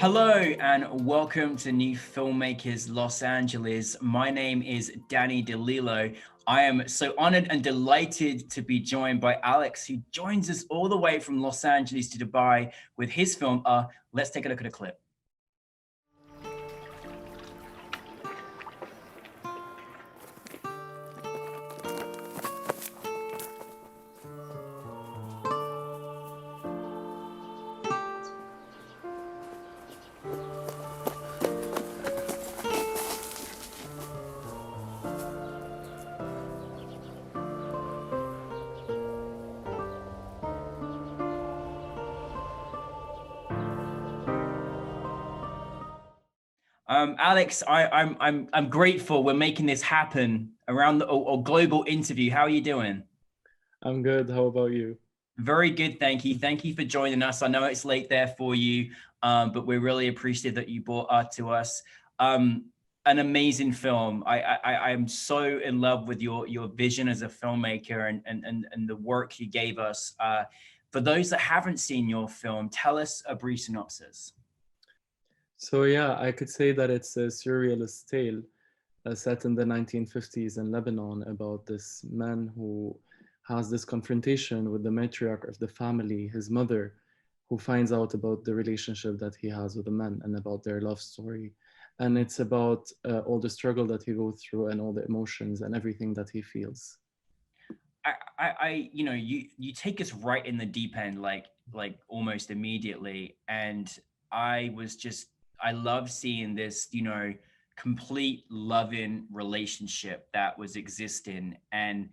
Hello and welcome to New Filmmakers Los Angeles. My name is Danny De Lillo. I am so honored and delighted to be joined by Alex, who joins us all the way from Los Angeles to Dubai with his film. Let's take a look at a clip. Alex, I'm grateful we're making this happen around the global interview. How are you doing? I'm good. How about you? Very good, thank you. Thank you for joining us. I know it's late there for you, but we're really appreciative that you brought art to us. An amazing film. I'm so in love with your vision as a filmmaker and the work you gave us. For those that haven't seen your film, tell us a brief synopsis. So yeah, I could say that it's a surrealist tale set in the 1950s in Lebanon about this man who has this confrontation with the matriarch of the family, his mother, who finds out about the relationship that he has with the man and about their love story. And it's about all the struggle that he goes through and all the emotions and everything that he feels. You take us right in the deep end, like almost immediately. And I love seeing this, complete loving relationship that was existing. And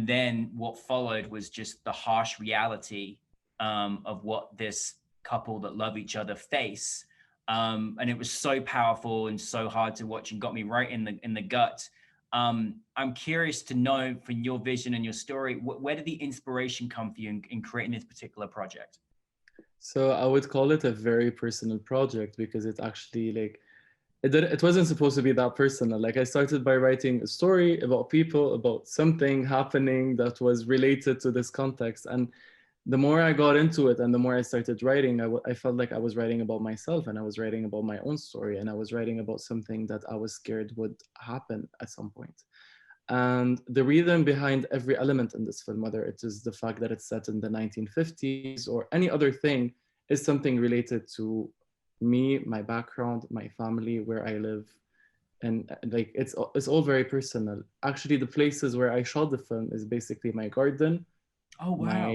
then what followed was just the harsh reality of what this couple that love each other face. And it was so powerful and so hard to watch and got me right in the gut. I'm curious to know from your vision and your story, where did the inspiration come for you in creating this particular project? So I would call it a very personal project because it actually it wasn't supposed to be that personal. Like I started by writing a story about people, about something happening that was related to this context. And the more I got into it and the more I started writing, I felt like I was writing about myself and I was writing about my own story and I was writing about something that I was scared would happen at some point. And the reason behind every element in this film, whether it is the fact that it's set in the 1950s or any other thing, is something related to me, my background, my family, where I live. And like it's all very personal. Actually, the places where I shot the film is basically my garden, Oh, wow.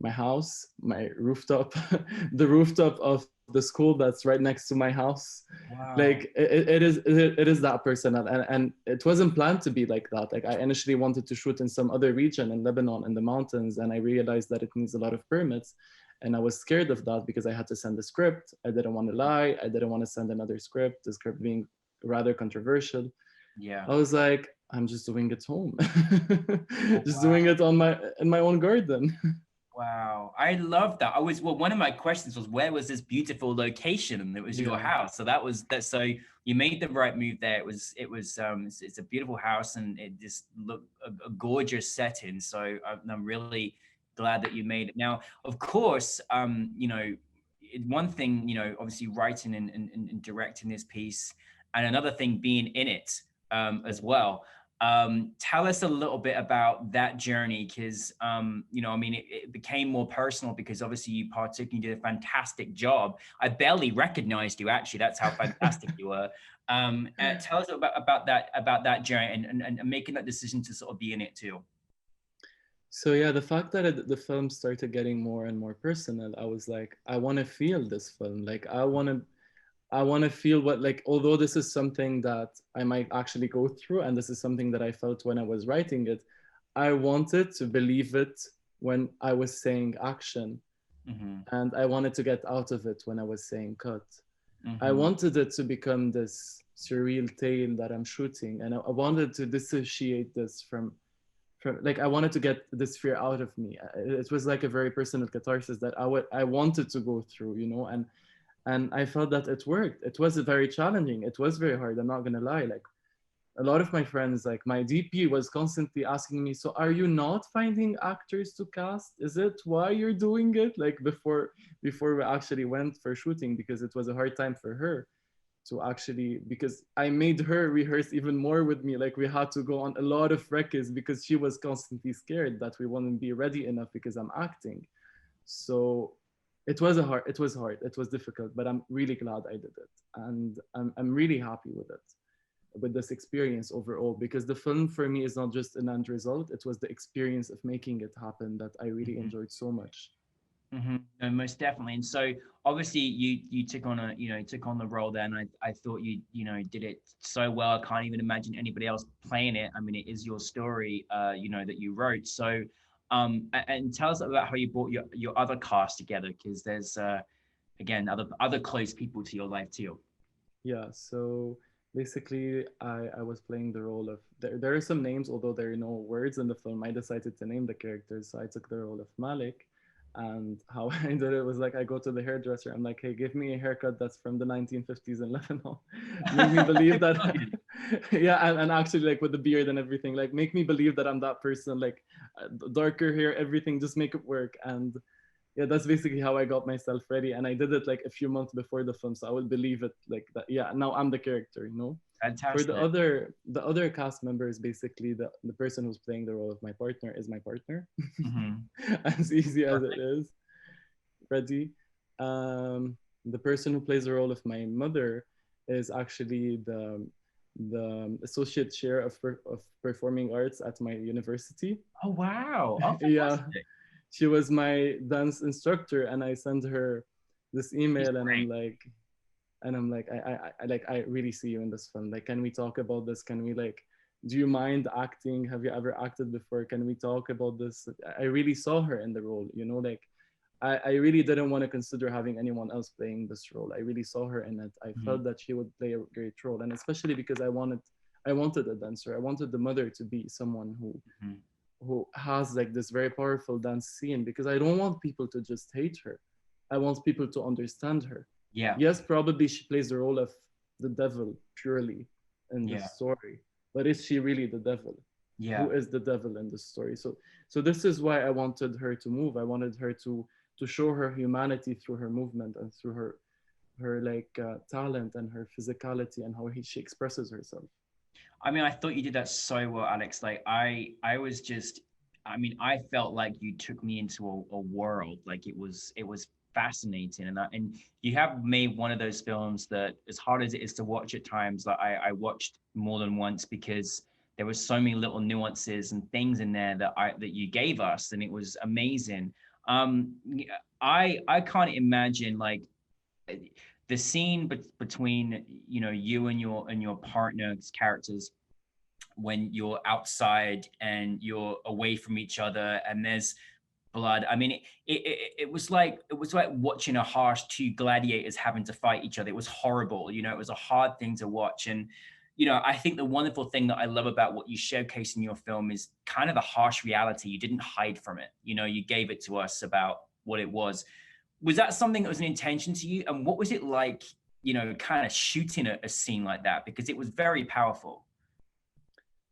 my house, my rooftop, the rooftop of the school that's right next to my house. Wow. Like it is that personal, and it wasn't planned to be like that. Like I initially wanted to shoot in some other region in Lebanon in the mountains, and I realized that it needs a lot of permits, and I was scared of that because I had to send a script. I didn't want to lie. I didn't want to send another script. The script being rather controversial. Yeah. I was like, I'm just doing it home, Oh, just wow. doing it in my own garden. Wow. I love that. One of my questions was, where was this beautiful location? And it was your Yeah. house. So that was that. So you made the right move there. It's a beautiful house and it just looked a gorgeous setting. So I'm really glad that you made it. Now, of course, one thing, obviously writing and directing this piece, and another thing being in it as well. Tell us a little bit about that journey, because it became more personal because obviously you partook and you did a fantastic job. I barely recognized you, actually. That's how fantastic you were. Tell us about that journey and making that decision to sort of be in it too. So yeah, the fact that the film started getting more and more personal, I was like, I want to feel this film. Like I want to feel what, like, although this is something that I might actually go through, and this is something that I felt when I was writing it, I wanted to believe it when I was saying action, Mm-hmm. and I wanted to get out of it when I was saying cut. I Mm-hmm. wanted it to become this surreal tale that I'm shooting, and I wanted to dissociate this from like I wanted to get this fear out of me. It was like a very personal catharsis that I wanted to go through, and I felt that it worked. It was very challenging. It was very hard. I'm not gonna lie. Like a lot of my friends, like my DP was constantly asking me, so are you not finding actors to cast? Is it why you're doing it? Like before we actually went for shooting, because it was a hard time for her to actually, because I made her rehearse even more with me. Like we had to go on a lot of records because she was constantly scared that we wouldn't be ready enough because I'm acting. So it was hard, it was difficult, but I'm really glad I did it. And I'm really happy with it, with this experience overall, because the film for me is not just an end result, it was the experience of making it happen that I really Mhm. enjoyed so much. No, most definitely. And so obviously you took on a, took on the role there, and I thought you did it so well. I can't even imagine anybody else playing it. I mean, it is your story, that you wrote. So and tell us about how you brought your other cast together, because there's again other close people to your life too. Yeah, so basically I was playing the role of, there are some names, although there are no words in the film. I decided to name the characters, so I took the role of Malik. And how I did it was like, I go to the hairdresser, I'm like, hey, give me a haircut that's from the 1950s in Lebanon. Make me believe that yeah, and actually like with the beard and everything, like make me believe that I'm that person, like darker hair, everything, just make it work. And yeah, that's basically how I got myself ready. And I did it like a few months before the film, so I will believe it like that. Yeah, now I'm the character, you know. For Fantastic. the other cast members, basically the person who's playing the role of my partner is my partner. Hmm. As easy as it Perfect. is. Ready. The person who plays the role of my mother is actually the associate chair of performing arts at my university. Oh wow. Oh, Yeah, fantastic. she was my dance instructor, and I sent her this She's email, great. and I'm like, I really see you in this film. Like, can we talk about this? Can we like, do you mind acting? Have you ever acted before? Can we talk about this? I really saw her in the role, you know, like I really didn't want to consider having anyone else playing this role. I really saw her in it. I Mhm. felt that she would play a great role. And especially because I wanted a dancer. I wanted the mother to be someone Mhm. who has like this very powerful dance scene, because I don't want people to just hate her. I want people to understand her. Yeah. Yes, probably she plays the role of the devil purely in this Yeah. story, but is she really the devil? Yeah. Who is the devil in this story? So this is why I wanted her to move. I wanted her to show her humanity through her movement and through her like talent and her physicality and how she expresses herself. I mean, I thought you did that so well, Alex. Like I was just, I mean, I felt like you took me into a world. Like it was fascinating. And you have made one of those films that, as hard as it is to watch at times, like I watched more than once, because there were so many little nuances and things in there that you gave us, and it was amazing. Um, I can't imagine like the scene between you and your partner's characters when you're outside and you're away from each other and there's blood. I mean, it was like watching a harsh two gladiators having to fight each other. It was horrible. It was a hard thing to watch. And I think the wonderful thing that I love about what you showcase in your film is kind of the harsh reality. You didn't hide from it. You gave it to us about what it was. That something that was an intention to you? And what was it like, kind of shooting a scene like that? Because it was very powerful.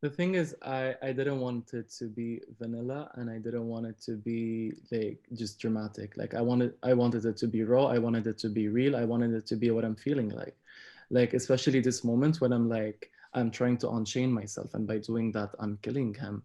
The thing is, I didn't want it to be vanilla, and I didn't want it to be like just dramatic. Like I wanted it to be raw. I wanted it to be real. I wanted it to be what I'm feeling like especially this moment when I'm trying to unchain myself, and by doing that, I'm killing him.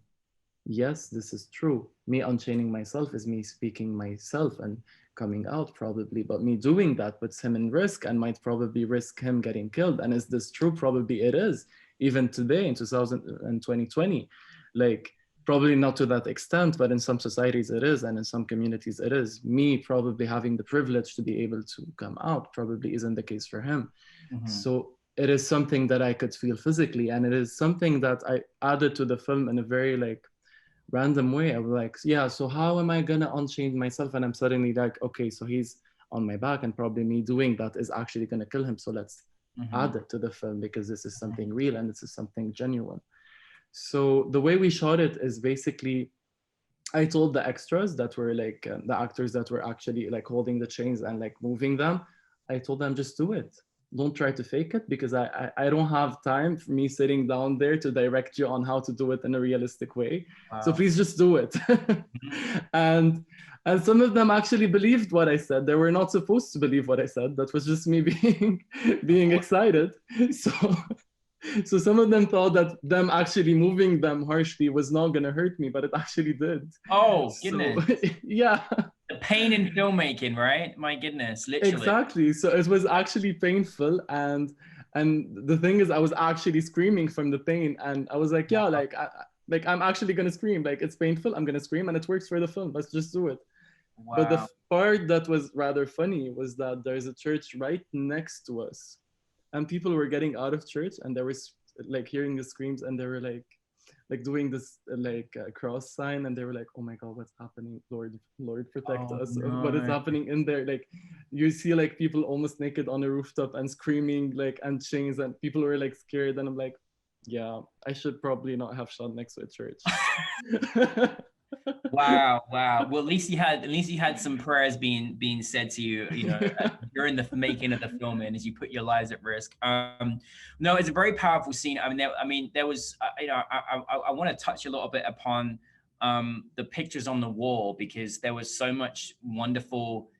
Yes, this is true. Me unchaining myself is me speaking myself and coming out probably, but me doing that puts him in risk and might probably risk him getting killed. And is this true? Probably it is. Even today in 2020, like probably not to that extent, but in some societies it is, and in some communities it is. Me probably having the privilege to be able to come out probably isn't the case for him. Hmm. So it is something that I could feel physically, and it is something that I added to the film in a very like random way. I was like, yeah, so how am I gonna unchain myself? And I'm suddenly like, okay, so he's on my back, and probably me doing that is actually gonna kill him. So let's Hmm. add it to the film because this is something real and this is something genuine. So the way we shot it is basically, I told the extras that were like the actors that were actually like holding the chains and like moving them. I told them just do it. don't try to fake it, because I don't have time for me sitting down there to direct you on how to do it in a realistic way. So Wow. please just do it. and and some of them actually believed what I said. They were not supposed to believe what I said. That was just me being excited. So so some of them thought that them actually moving them harshly was not gonna hurt me, but it actually did. Oh, So goodness. yeah. The pain in filmmaking, right? My goodness, literally. Exactly. So it was actually painful, and the thing is, I was actually screaming from the pain, and I was like, yeah, Wow. like I'm actually gonna scream. Like it's painful, I'm gonna scream, and it works for the film. Let's just do it. But the Wow. part that was rather funny was that there's a church right next to us, and people were getting out of church, and they were like hearing the screams, and they were like doing this cross sign, and they were like, oh my god, what's happening? Lord protect Oh us. What is no. happening in there? Like you see like people almost naked on a rooftop and screaming, like, and chains, and people were like scared, and I'm like, yeah, I should probably not have shot next to a church. Wow, wow. Well, at least you had some prayers being said to you, during the making of the film, and as you put your lives at risk. No, it's a very powerful scene. There was, I want to touch a little bit upon the pictures on the wall, because there was so much wonderful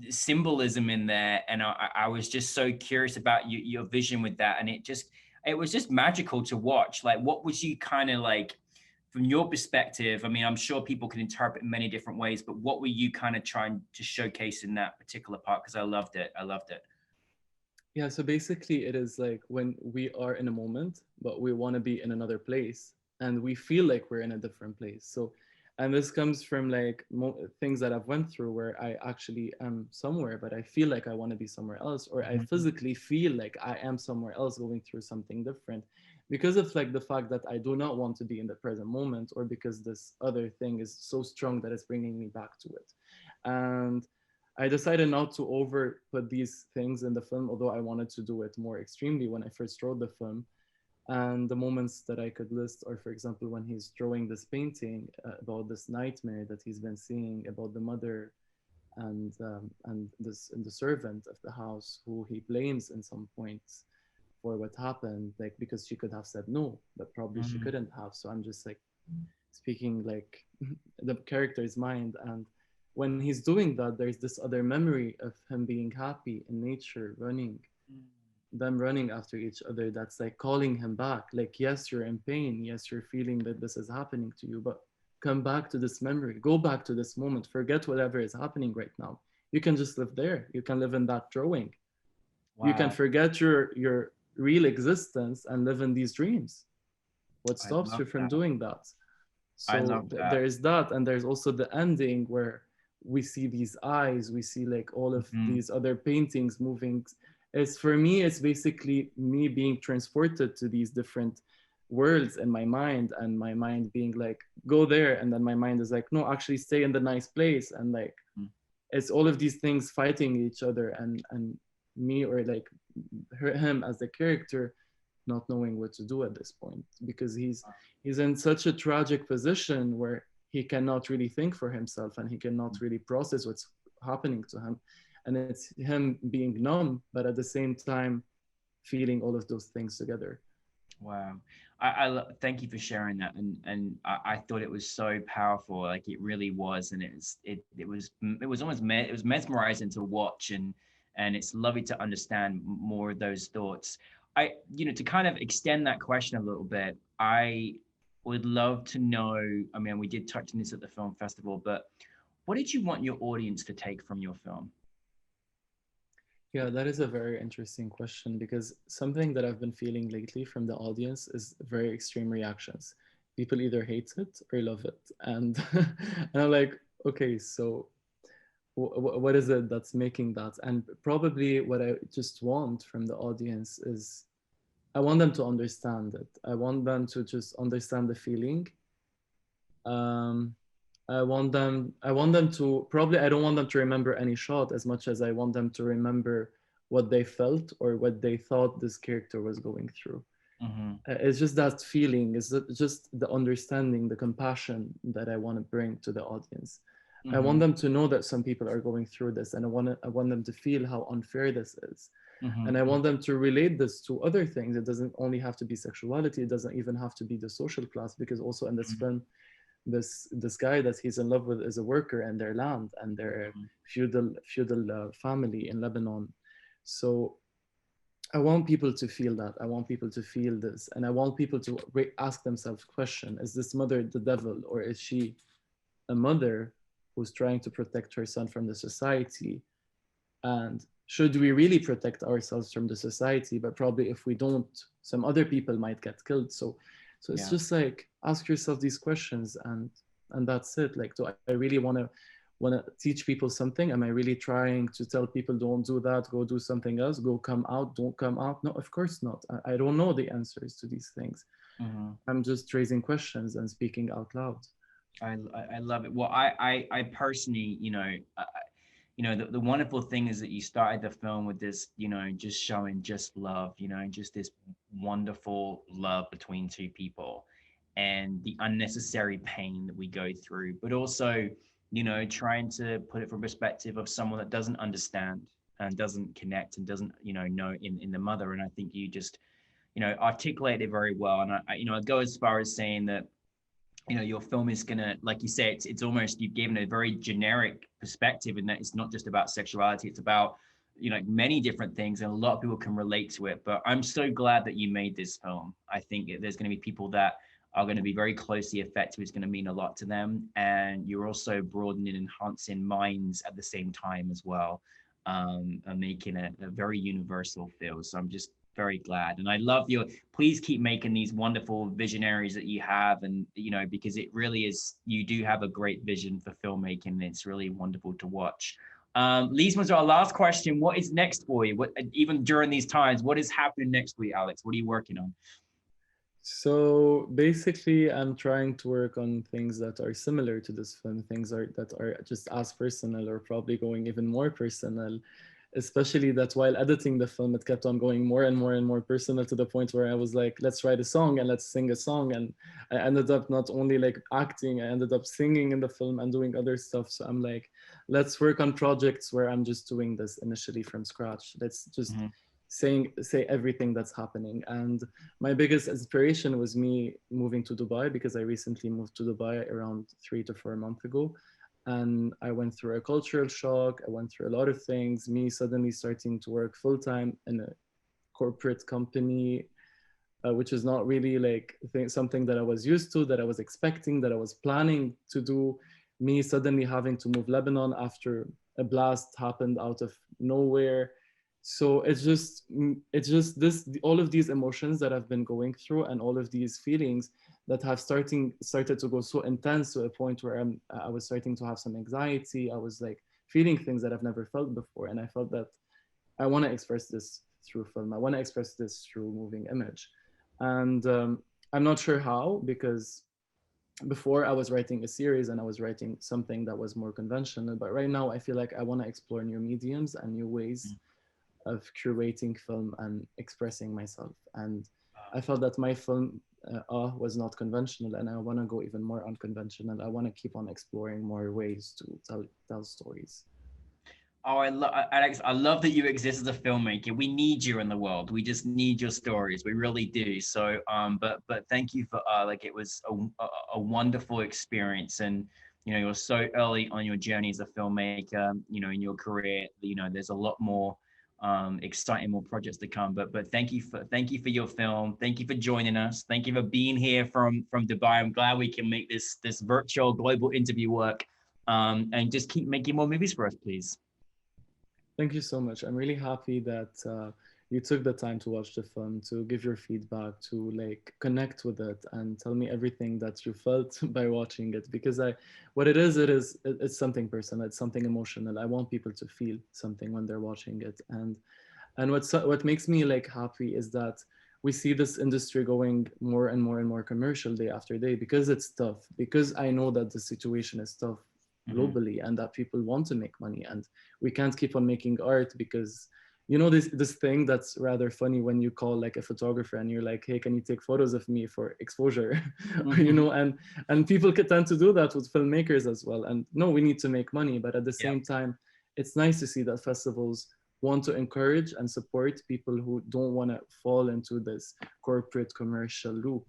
symbolism in there, and I was just so curious about your vision with that, and it was just magical to watch. Like, what was you kind of like? From your perspective, I mean, I'm sure people can interpret in many different ways, but what were you kind of trying to showcase in that particular part? Because I loved it. I loved it. Yeah, so basically it is like when we are in a moment, but we want to be in another place, and we feel like we're in a different place. So, and this comes from like things that I've went through, where I actually am somewhere, but I feel like I want to be somewhere else, or I Mhm. physically feel like I am somewhere else going through something different, because of like the fact that I do not want to be in the present moment, or because this other thing is so strong that it's bringing me back to it. And I decided not to over put these things in the film, although I wanted to do it more extremely when I first wrote the film. And the moments that I could list are, for example, when he's drawing this painting about this nightmare that he's been seeing about the mother and the servant of the house, who he blames in some points for what happened, like because she could have said no, but probably she Mhm. couldn't have. So I'm just like speaking like the character's mind. And when he's doing that, there's this other memory of him being happy in nature, running, them running after each other, that's like calling him back. Like, yes, you're in pain, yes, you're feeling that this is happening to you, but come back to this memory, go back to this moment, forget whatever is happening right now. You can just live there, you can live in that drawing, you can Wow. forget your real existence and live in these dreams. What I stops love you from that. doing that? I So love that. there's that, and there's also the ending where we see these eyes, we see like all of Mhm. these other paintings moving. It's, for me, it's basically me being transported to these different worlds in my mind, and my mind being like, go there, and then my mind is like, no, actually stay in the nice place. And like it's all of these things fighting each other, and me, or like him as the character, not knowing what to do at this point, because he's in such a tragic position where he cannot really think for himself, and he cannot really process what's happening to him, and it's him being numb, but at the same time feeling all of those things together. Wow. Thank you for sharing that. And I thought it was so powerful. Like it really was. And it was almost, it was mesmerizing to watch, and it's lovely to understand more of those thoughts. To kind of extend that question a little bit, I would love to know, I mean, we did touch on this at the film festival, but what did you want your audience to take from your film? Yeah, that is a very interesting question, because something that I've been feeling lately from the audience is very extreme reactions. People either hate it or love it. And, and I'm like, okay, so what is it that's making that? And probably what I just want from the audience is, I want them to understand it. I want them to just understand the feeling. Um, I want them to, probably I don't want them to remember any shot as much as I want them to remember what they felt or what they thought this character was going through. Hmm. It's just that feeling, it's just the understanding, the compassion that I want to bring to the audience. I want Hmm. them to know that some people are going through this, and I want them to feel how unfair this is. And I want them to relate this to other things. It doesn't only have to be sexuality. It doesn't even have to be the social class, because also in this film, this guy that he's in love with is a worker in their land, and they're a feudal family in Lebanon. So I want people to feel that. I want people to feel this, and I want people to ask themselves question: is this mother the devil, or is she a mother who's trying to protect her son from the society? And should we really protect ourselves from the society? But probably if we don't, some other people might get killed. So it's just like, ask yourself these questions, and that's it. Like, do I really want to teach people something? Am I really trying to tell people, don't do that, go do something else, go come out, don't come out? No, of course not. I don't know the answers to these things. I'm just raising questions and speaking out loud. I love it. Well, I personally, the wonderful thing is that you started the film with this, just showing just love, just this wonderful love between two people, and the unnecessary pain that we go through, but also, trying to put it from perspective of someone that doesn't understand and doesn't connect and doesn't, know in the mother. And I think you just, articulate it very well. And I go as far as saying that, your film is gonna, like you say, it's almost, you've given a very generic perspective, in that it's not just about sexuality, it's about, many different things, and a lot of people can relate to it. But I'm so glad that you made this film. I think there's going to be people that are going to be very closely affected. It's going to mean a lot to them, and you're also broadening and enhancing minds at the same time as well, and making a very universal feel. So I'm just very glad, and I love please keep making these wonderful visionaries that you have, and because it really is, you do have a great vision for filmmaking, and it's really wonderful to watch. Leads me to our last question: what is next for you? What, even during these times, what is happening next for you, Alex? What are you working on? So basically, I'm trying to work on things that are similar to this film, that are just as personal, or probably going even more personal. Especially that while editing the film, it kept on going more and more and more personal, to the point where I was like, let's write a song and let's sing a song. And I ended up not only like acting, I ended up singing in the film and doing other stuff. So I'm like, let's work on projects where I'm just doing this initially from scratch. Let's just say everything that's happening. And my biggest inspiration was me moving to Dubai, because I recently moved to Dubai around 3 to 4 months ago. And I went through a cultural shock. I went through a lot of things. Me suddenly starting to work full-time in a corporate company, which is not really like something that I was used to, that I was expecting, that I was planning to do. Me suddenly having to move Lebanon after a blast happened out of nowhere. So it's just all of these emotions that I've been going through, and all of these feelings that have started to go so intense, to a point where I was starting to have some anxiety. I was like feeling things that I've never felt before. And I felt that I want to express this through film. I want to express this through moving image. And I'm not sure how, because before I was writing a series and I was writing something that was more conventional. But right now I feel like I want to explore new mediums and new ways of curating film and expressing myself. And I felt that my film was not conventional, and I want to go even more unconventional. I want to keep on exploring more ways to tell stories. Oh, Alex, I love that you exist as a filmmaker. We need you in the world. We just need your stories. We really do. So, but thank you for like, it was a wonderful experience, and you're so early on your journey as a filmmaker. In your career, there's a lot more exciting, more projects to come. But thank you for your film. Thank you for joining us. Thank you for being here from Dubai. I'm glad we can make this virtual global interview work, and just keep making more movies for us, please. Thank you so much. I'm really happy that you took the time to watch the film, to give your feedback, to like connect with it and tell me everything that you felt by watching it. Because it's something personal, it's something emotional. I want people to feel something when they're watching it. And what makes me like happy is that we see this industry going more and more and more commercial day after day, because it's tough, because I know that the situation is tough globally, and that people want to make money, and we can't keep on making art, because this thing that's rather funny, when you call like a photographer and you're like, hey, can you take photos of me for exposure? And people tend to do that with filmmakers as well. And no, we need to make money, but at the same time, it's nice to see that festivals want to encourage and support people who don't want to fall into this corporate commercial loop.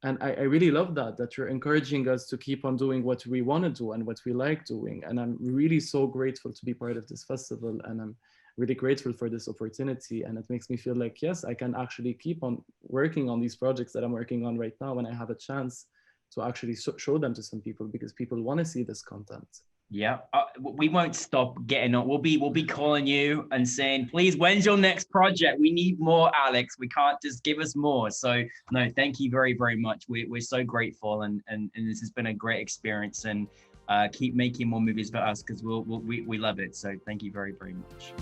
And I really love that you're encouraging us to keep on doing what we want to do and what we like doing. And I'm really so grateful to be part of this festival. And I'm really grateful for this opportunity. And it makes me feel like, yes, I can actually keep on working on these projects that I'm working on right now when I have a chance to actually show them to some people, because people want to see this content. Yeah, we won't stop getting on. We'll be calling you and saying, please, when's your next project? We need more, Alex. We can't just give us more. So no, thank you very, very much. We're so grateful, and this has been a great experience. And keep making more movies for us, because we love it. So thank you very, very much.